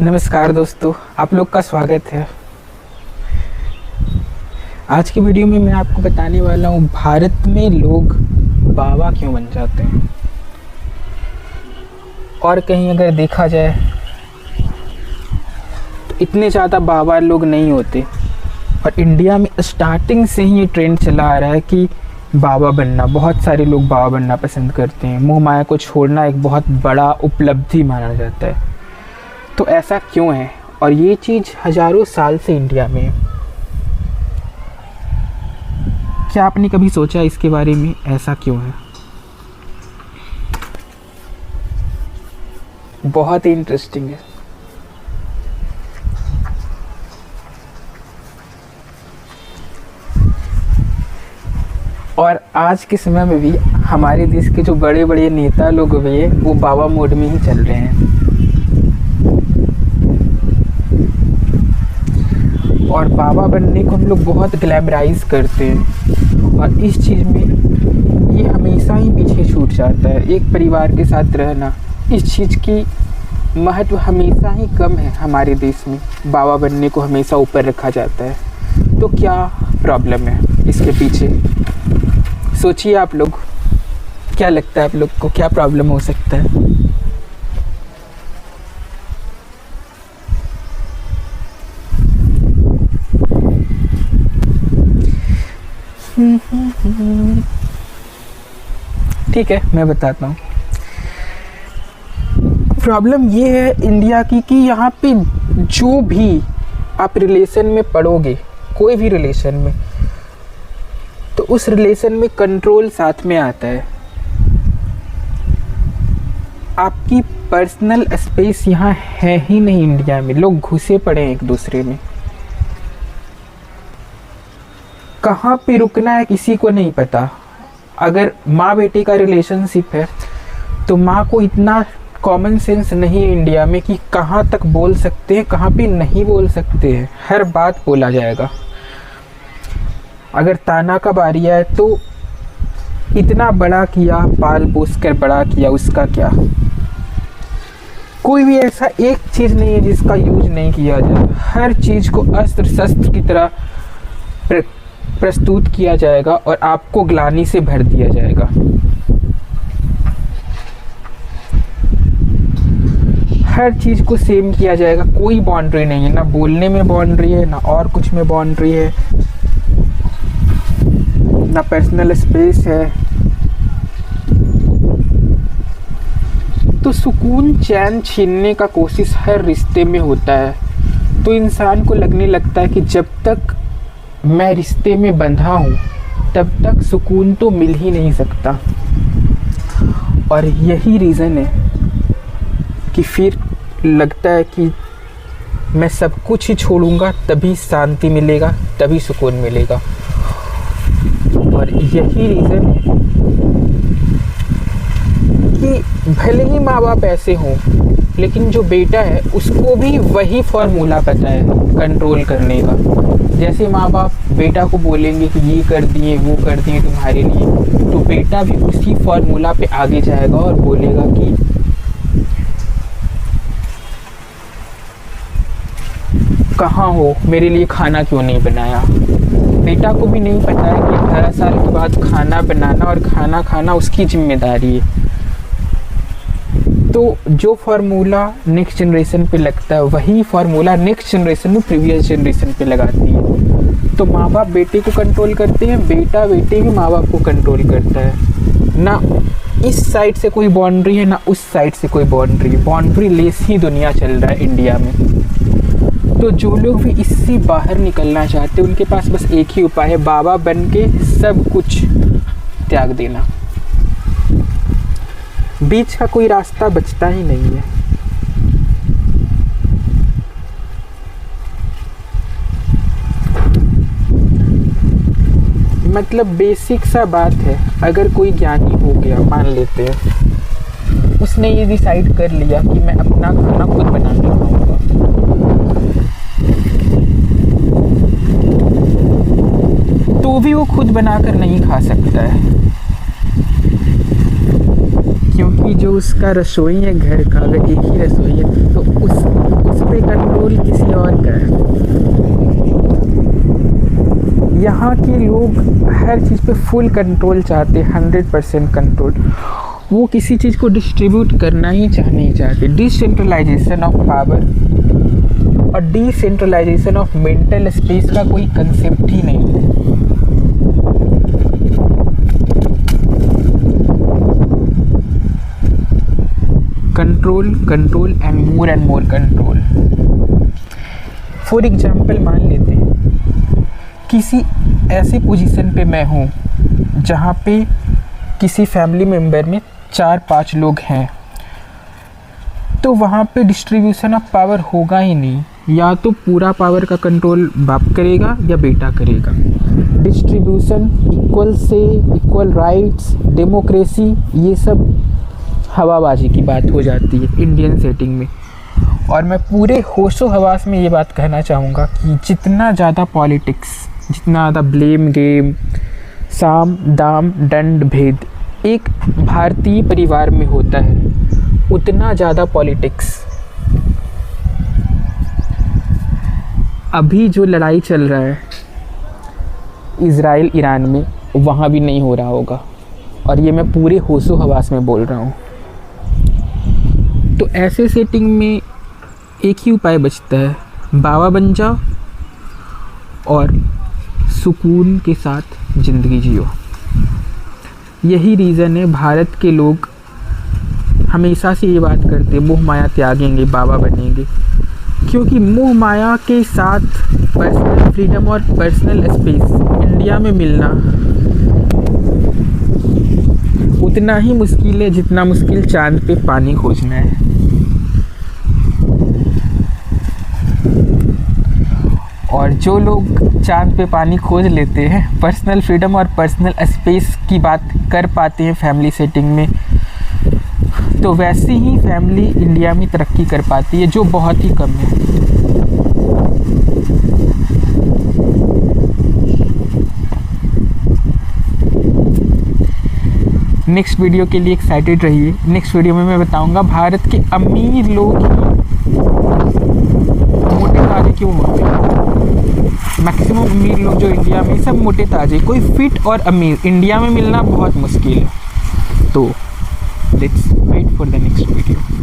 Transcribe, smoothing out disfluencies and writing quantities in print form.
नमस्कार दोस्तों, आप लोग का स्वागत है। आज की वीडियो में मैं आपको बताने वाला हूँ भारत में लोग बाबा क्यों बन जाते हैं। और कहीं अगर देखा जाए तो इतने ज़्यादा बाबा लोग नहीं होते, और इंडिया में स्टार्टिंग से ही ये ट्रेंड चला आ रहा है कि बाबा बनना, बहुत सारे लोग बाबा बनना पसंद करते हैं। मोह माया को छोड़ना एक बहुत बड़ा उपलब्धि माना जाता है। तो ऐसा क्यों है, और ये चीज़ हज़ारों साल से इंडिया में है। क्या आपने कभी सोचा इसके बारे में, ऐसा क्यों है? बहुत ही इंटरेस्टिंग है। और आज के समय में भी हमारे देश के जो बड़े बड़े नेता लोग भी हैं वो बाबा मोड में ही चल रहे हैं। और बाबा बनने को हम लोग बहुत ग्लैमराइज करते हैं, और इस चीज़ में ये हमेशा ही पीछे छूट जाता है। एक परिवार के साथ रहना, इस चीज़ की महत्व हमेशा ही कम है हमारे देश में। बाबा बनने को हमेशा ऊपर रखा जाता है। तो क्या प्रॉब्लम है इसके पीछे? सोचिए आप लोग, क्या लगता है आप लोग को, क्या प्रॉब्लम हो सकता है? ठीक है, मैं बताता हूँ। प्रॉब्लम ये है इंडिया की कि यहाँ पे जो भी आप रिलेशन में पढ़ोगे, कोई भी रिलेशन में, तो उस रिलेशन में कंट्रोल साथ में आता है। आपकी पर्सनल स्पेस यहाँ है ही नहीं इंडिया में। लोग घुसे पड़े हैं एक दूसरे में। कहाँ पे रुकना है किसी को नहीं पता। अगर माँ बेटे का रिलेशनशिप है तो माँ को इतना कॉमन सेंस नहीं है इंडिया में कि कहाँ तक बोल सकते हैं, कहाँ पे नहीं बोल सकते हैं। हर बात बोला जाएगा। अगर ताना का बारी है तो इतना बड़ा किया, पाल पोस कर बड़ा किया, उसका क्या? कोई भी ऐसा एक चीज़ नहीं है जिसका यूज नहीं किया जाए। हर चीज़ को अस्त्र शस्त्र की तरह प्रस्तुत किया जाएगा और आपको ग्लानि से भर दिया जाएगा। हर चीज़ को सेम किया जाएगा। कोई बाउंड्री नहीं है, ना बोलने में बाउंड्री है, ना और कुछ में बाउंड्री है, ना पर्सनल स्पेस है। तो सुकून चैन छीनने का कोशिश हर रिश्ते में होता है। तो इंसान को लगने लगता है कि जब तक मैं रिश्ते में बंधा हूँ तब तक सुकून तो मिल ही नहीं सकता। और यही रीज़न है कि फिर लगता है कि मैं सब कुछ ही छोड़ूंगा तभी शांति मिलेगा, तभी सुकून मिलेगा। और यही रीज़न है कि भले ही माँ बाप ऐसे हों, लेकिन जो बेटा है उसको भी वही फॉर्मूला पता है कंट्रोल करने का। जैसे माँ बाप बेटा को बोलेंगे कि ये कर दिए, वो कर दिए तुम्हारे लिए, तो बेटा भी उसी फॉर्मूला पे आगे जाएगा और बोलेगा कि कहाँ हो, मेरे लिए खाना क्यों नहीं बनाया। बेटा को भी नहीं पता है कि 18 साल के बाद खाना बनाना और खाना खाना उसकी जिम्मेदारी है। तो जो फार्मूला नेक्स्ट जनरेशन पे लगता है, वही फार्मूला नेक्स्ट जनरेशन में प्रीवियस जनरेशन पे लगाती है। तो माँ बाप बेटे को कंट्रोल करते हैं, बेटा बेटे भी माँ बाप को कंट्रोल करता है। ना इस साइड से कोई बाउंड्री है, ना उस साइड से कोई बाउंड्री। बाउंड्री लेस ही दुनिया चल रहा है इंडिया में। तो जो लोग भी इससे बाहर निकलना चाहते हैं, उनके पास बस एक ही उपाय है, बाबा बन के सब कुछ त्याग देना। बीच का कोई रास्ता बचता ही नहीं है। मतलब बेसिक सा बात है। अगर कोई ज्ञानी हो गया, मान लेते हैं, उसने ये डिसाइड कर लिया कि मैं अपना खाना खुद बना के खाऊंगा, तो भी वो खुद बनाकर नहीं खा सकता है। क्योंकि जो उसका रसोई है घर का, अगर एक ही रसोई है तो उस पे यहाँ के लोग हर चीज़ पे फुल कंट्रोल चाहते हैं, 100% कंट्रोल। वो किसी चीज़ को डिस्ट्रीब्यूट करना ही नहीं चाहते। डिसेंट्रलाइजेशन ऑफ पावर और डिसेंट्रलाइजेशन ऑफ मेंटल स्पेस का कोई कंसेप्ट ही नहीं है। Control control and more control. For example मान लेते हैं किसी ऐसी पोजीशन पे मैं हूँ जहाँ पे किसी फैमिली मेम्बर में 4-5 लोग हैं, तो वहाँ पे डिस्ट्रीब्यूशन ऑफ पावर होगा ही नहीं। या तो पूरा पावर का कंट्रोल बाप करेगा या बेटा करेगा। डिस्ट्रीब्यूशन, इक्वल से इक्वल राइट्स, डेमोक्रेसी, ये सब हवाबाजी की बात हो जाती है इंडियन सेटिंग में। और मैं पूरे होशो हवास में ये बात कहना चाहूँगा कि जितना ज़्यादा पॉलिटिक्स, जितना ज़्यादा ब्लेम गेम, साम दाम दंड भेद एक भारतीय परिवार में होता है, उतना ज़्यादा पॉलिटिक्स अभी जो लड़ाई चल रहा है इज़राइल ईरान में, वहाँ भी नहीं हो रहा होगा। और ये मैं पूरे होशो हवास में बोल रहा हूँ। तो ऐसे सेटिंग में एक ही उपाय बचता है, बाबा बन जाओ और सुकून के साथ ज़िंदगी जियो। यही रीज़न है भारत के लोग हमेशा से ये बात करते हैं, मोह माया त्यागेंगे, बाबा बनेंगे। क्योंकि मोह माया के साथ पर्सनल फ्रीडम और पर्सनल स्पेस इंडिया में मिलना उतना ही मुश्किल है जितना मुश्किल चांद पे पानी खोजना है। और जो लोग चांद पे पानी खोज लेते हैं, पर्सनल फ्रीडम और पर्सनल स्पेस की बात कर पाते हैं फैमिली सेटिंग में, तो वैसे ही फैमिली इंडिया में तरक्की कर पाती है, जो बहुत ही कम है। नेक्स्ट वीडियो के लिए एक्साइटेड रहिए। नेक्स्ट वीडियो में मैं बताऊंगा भारत के अमीर लोग मोटे ताजे क्यों होते हैं। मैक्सिमम अमीर लोग जो इंडिया में, सब मोटे ताजे, कोई फिट और अमीर इंडिया में मिलना बहुत मुश्किल है। तो let's wait for the next video.